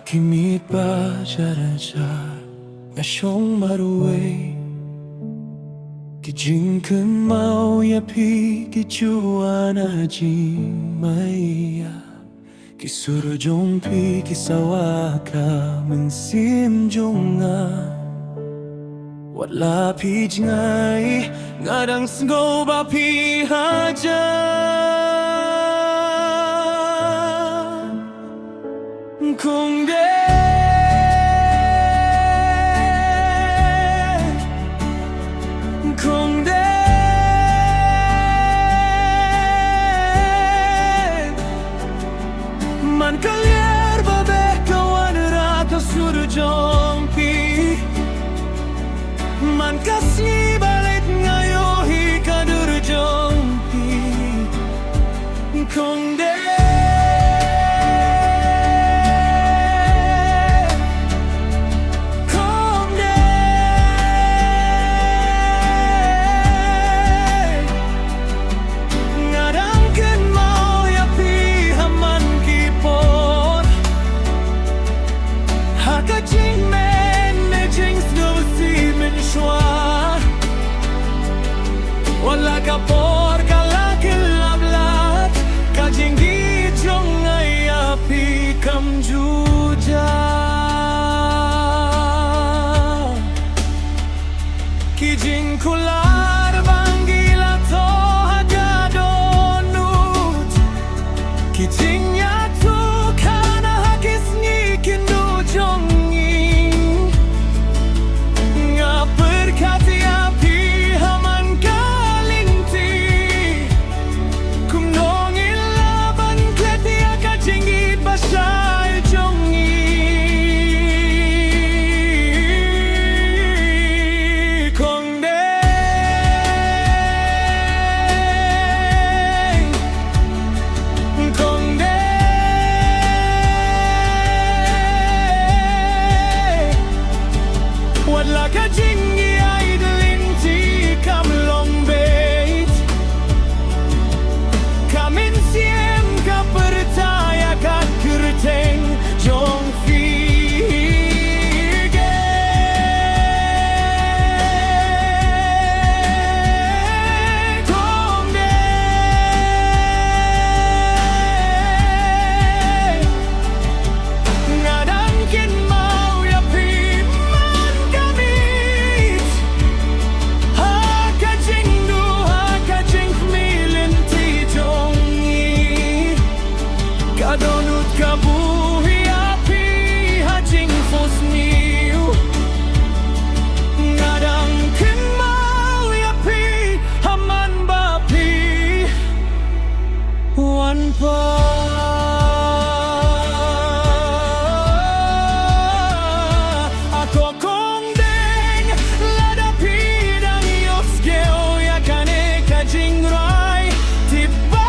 Hakimit ba jaraja Ngashong maruwe Kijinkan mau yapi kichuana jimaya Kisurujong pi kisawaka mensim jonga Wala pi jngai ngadang sgo ba pi haja Kung man kalir babe kawan raka surujong pi Man kasih balik ngayohi kadurjong pi Kung wala ka por kalakilablat Kajingi jong ayapi kamjuja Kijing kular banggila to hagadonut Kijing yatu kana hakis ngikindu jongi Nga berkati api Kajingi idlinti kam lombeit Kamin siem ka percaya ka kerteng jong fige Kong de Ngadang kin mau ya pi Kadonut kabuhi api hajing fosniu Ngadang kin mau yapi haman bapi Wan pa Ako kong deng ladapi dang yosgeo yakane kajing rai Tiba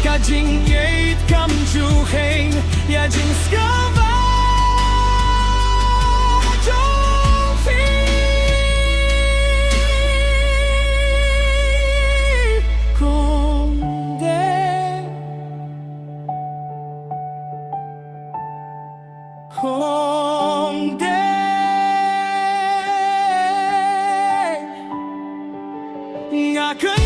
Kajing yeit kam juheng ya jing skava jong fi Kong de Kong de Ngaken